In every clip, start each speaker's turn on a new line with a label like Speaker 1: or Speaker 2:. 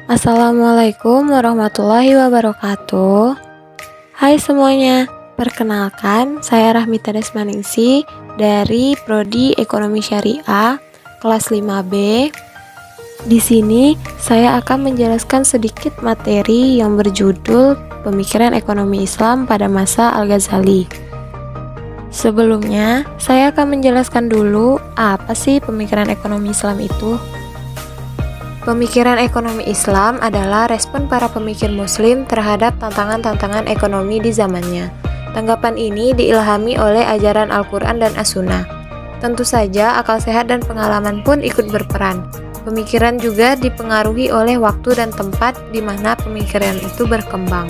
Speaker 1: Assalamualaikum warahmatullahi wabarakatuh. Hai semuanya, perkenalkan saya Rahmita Desmaningsi dari Prodi Ekonomi Syariah kelas 5B. Di sini saya akan menjelaskan sedikit materi yang berjudul Pemikiran Ekonomi Islam pada masa Al-Ghazali. Sebelumnya, saya akan menjelaskan dulu apa sih pemikiran ekonomi Islam itu. Pemikiran ekonomi Islam adalah respon para pemikir Muslim terhadap tantangan-tantangan ekonomi di zamannya. Tanggapan ini diilhami oleh ajaran Al-Quran dan As-Sunnah. Tentu saja, akal sehat dan pengalaman pun ikut berperan. Pemikiran juga dipengaruhi oleh waktu dan tempat di mana pemikiran itu berkembang.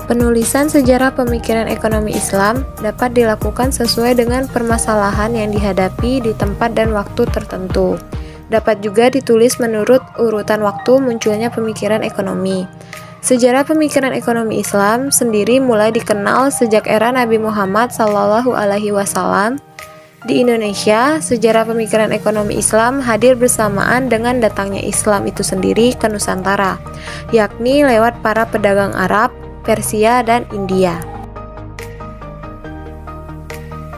Speaker 1: Penulisan sejarah pemikiran ekonomi Islam dapat dilakukan sesuai dengan permasalahan yang dihadapi di tempat dan waktu tertentu. Dapat juga ditulis menurut urutan waktu munculnya pemikiran ekonomi. Sejarah pemikiran ekonomi Islam sendiri mulai dikenal sejak era Nabi Muhammad SAW. Di Indonesia, sejarah pemikiran ekonomi Islam hadir bersamaan dengan datangnya Islam itu sendiri ke Nusantara, yakni lewat para pedagang Arab, Persia, dan India.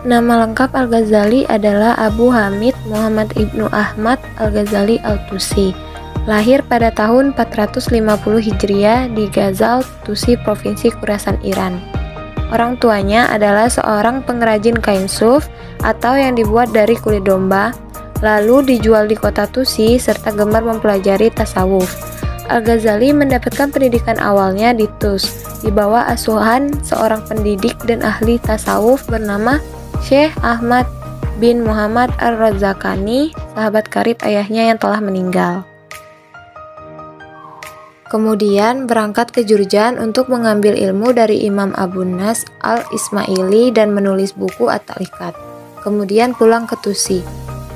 Speaker 1: Nama lengkap Al-Ghazali adalah Abu Hamid Muhammad Ibnu Ahmad Al-Ghazali Al-Tusi. Lahir pada tahun 450 Hijriah di Ghazal, Tusi, Provinsi Khurasan, Iran. Orang tuanya adalah seorang pengrajin kain suf atau yang dibuat dari kulit domba, lalu dijual di kota Tusi serta gemar mempelajari tasawuf. Al-Ghazali mendapatkan pendidikan awalnya di Tus, di bawah asuhan seorang pendidik dan ahli tasawuf bernama Syekh Ahmad bin Muhammad Ar-Razakani, sahabat karib ayahnya yang telah meninggal. Kemudian berangkat ke Jurjan untuk mengambil ilmu dari Imam Abu Nas Al-Ismaili dan menulis buku At-Taliqat. Kemudian pulang ke Tusi.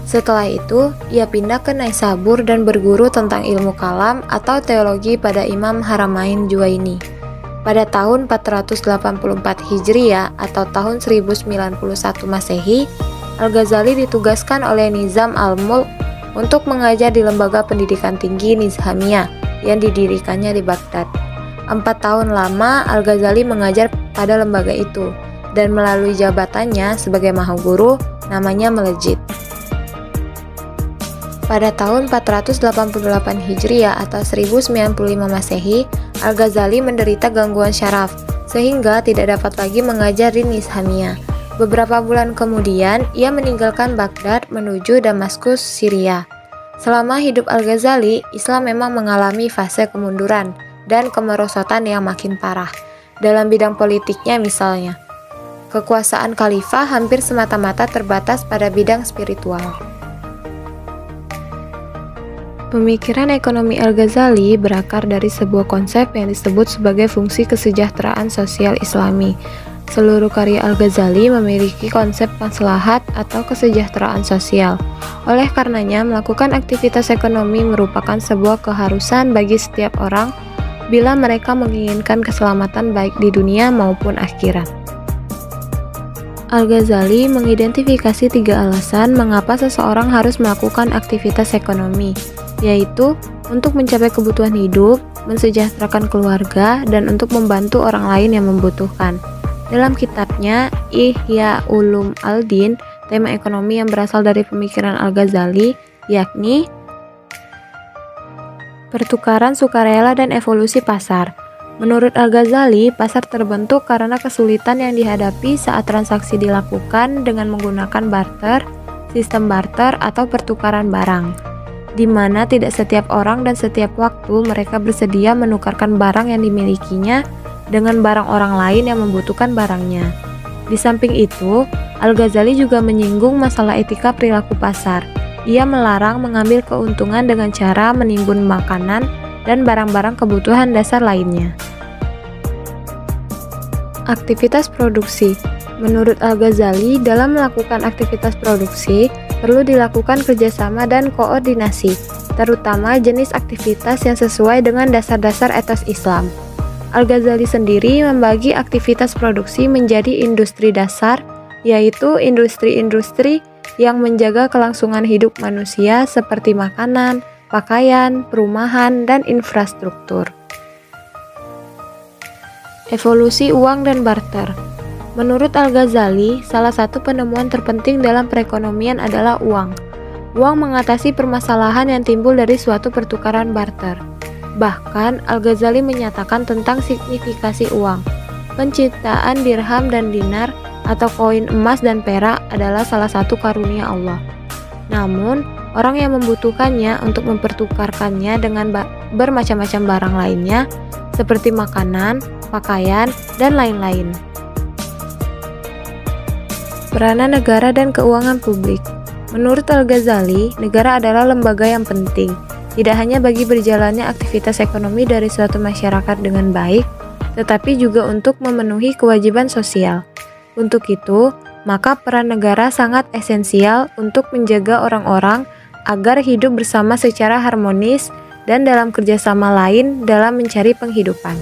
Speaker 1: Setelah itu, ia pindah ke Naisabur dan berguru tentang ilmu kalam atau teologi pada Imam Haramain Juwaini. Pada tahun 484 Hijriah atau tahun 1091 Masehi, Al-Ghazali ditugaskan oleh Nizam al-Mulk untuk mengajar di lembaga pendidikan tinggi Nizamiyah yang didirikannya di Baghdad. 4 tahun lama Al-Ghazali mengajar pada lembaga itu, dan melalui jabatannya sebagai mahaguru, namanya melejit. Pada tahun 488 Hijriah atau 1095 Masehi, Al-Ghazali menderita gangguan syaraf, sehingga tidak dapat lagi mengajar di Nizamiyah. Beberapa bulan kemudian, ia meninggalkan Baghdad menuju Damaskus, Syria. Selama hidup Al-Ghazali, Islam memang mengalami fase kemunduran dan kemerosotan yang makin parah. Dalam bidang politiknya misalnya, kekuasaan khalifah hampir semata-mata terbatas pada bidang spiritual. Pemikiran ekonomi Al-Ghazali berakar dari sebuah konsep yang disebut sebagai fungsi kesejahteraan sosial Islami. Seluruh karya Al-Ghazali memiliki konsep maslahat atau kesejahteraan sosial. Oleh karenanya, melakukan aktivitas ekonomi merupakan sebuah keharusan bagi setiap orang bila mereka menginginkan keselamatan baik di dunia maupun akhirat. Al-Ghazali mengidentifikasi 3 alasan mengapa seseorang harus melakukan aktivitas ekonomi, yaitu untuk mencapai kebutuhan hidup, mensejahterakan keluarga, dan untuk membantu orang lain yang membutuhkan. Dalam kitabnya Ihya Ulum al-Din, tema ekonomi yang berasal dari pemikiran Al-Ghazali, yakni pertukaran sukarela dan evolusi pasar. Menurut Al-Ghazali, pasar terbentuk karena kesulitan yang dihadapi saat transaksi dilakukan dengan menggunakan barter, sistem barter atau pertukaran barang, di mana tidak setiap orang dan setiap waktu mereka bersedia menukarkan barang yang dimilikinya dengan barang orang lain yang membutuhkan barangnya. Di samping itu, Al-Ghazali juga menyinggung masalah etika perilaku pasar. Ia melarang mengambil keuntungan dengan cara menimbun makanan dan barang-barang kebutuhan dasar lainnya. Aktivitas produksi. Menurut Al-Ghazali, dalam melakukan aktivitas produksi, perlu dilakukan kerjasama dan koordinasi, terutama jenis aktivitas yang sesuai dengan dasar-dasar etos Islam. Al-Ghazali sendiri membagi aktivitas produksi menjadi industri dasar, yaitu industri-industri yang menjaga kelangsungan hidup manusia seperti makanan, pakaian, perumahan, dan infrastruktur. Evolusi uang dan barter. Menurut Al-Ghazali, salah satu penemuan terpenting dalam perekonomian adalah uang. Uang mengatasi permasalahan yang timbul dari suatu pertukaran barter. Bahkan, Al-Ghazali menyatakan tentang signifikasi uang. Penciptaan dirham dan dinar atau koin emas dan perak adalah salah satu karunia Allah. Namun, orang yang membutuhkannya untuk mempertukarkannya dengan bermacam-macam barang lainnya, seperti makanan, pakaian, dan lain-lain. Peranan negara dan keuangan publik. Menurut Al-Ghazali, negara adalah lembaga yang penting, tidak hanya bagi berjalannya aktivitas ekonomi dari suatu masyarakat dengan baik, tetapi juga untuk memenuhi kewajiban sosial. Untuk itu, maka peran negara sangat esensial untuk menjaga orang-orang agar hidup bersama secara harmonis dan dalam kerjasama lain dalam mencari penghidupan.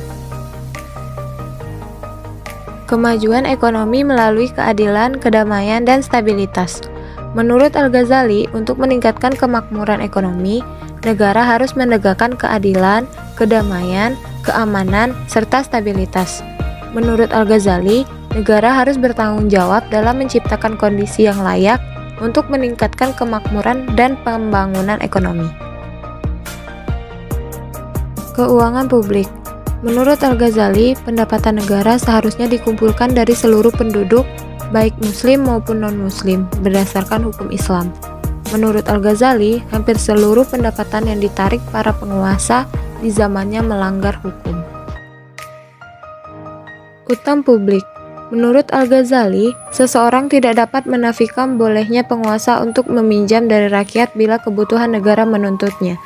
Speaker 1: Kemajuan ekonomi melalui keadilan, kedamaian, dan stabilitas. Menurut Al-Ghazali, untuk meningkatkan kemakmuran ekonomi, negara harus menegakkan keadilan, kedamaian, keamanan, serta stabilitas. Menurut Al-Ghazali, negara harus bertanggung jawab dalam menciptakan kondisi yang layak untuk meningkatkan kemakmuran dan pembangunan ekonomi. Keuangan publik. Menurut Al-Ghazali, pendapatan negara seharusnya dikumpulkan dari seluruh penduduk, baik muslim maupun non-muslim, berdasarkan hukum Islam. Menurut Al-Ghazali, hampir seluruh pendapatan yang ditarik para penguasa di zamannya melanggar hukum. Utang publik. Menurut Al-Ghazali, seseorang tidak dapat menafikan bolehnya penguasa untuk meminjam dari rakyat bila kebutuhan negara menuntutnya.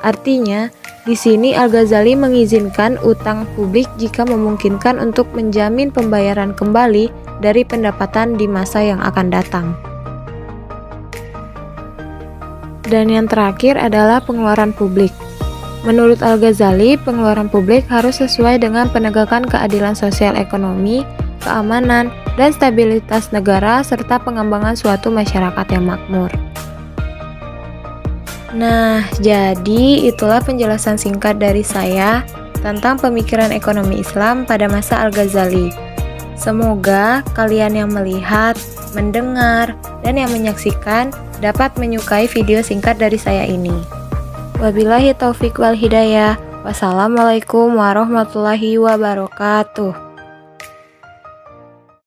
Speaker 1: Artinya, di sini Al-Ghazali mengizinkan utang publik jika memungkinkan untuk menjamin pembayaran kembali dari pendapatan di masa yang akan datang. Dan yang terakhir adalah pengeluaran publik. Menurut Al-Ghazali, pengeluaran publik harus sesuai dengan penegakan keadilan sosial ekonomi, keamanan, dan stabilitas negara serta pengembangan suatu masyarakat yang makmur. Nah, jadi itulah penjelasan singkat dari saya tentang pemikiran ekonomi Islam pada masa Al-Ghazali. Semoga kalian yang melihat, mendengar, dan yang menyaksikan dapat menyukai video singkat dari saya ini. Wabillahi taufik wal hidayah. Wassalamualaikum warahmatullahi wabarakatuh.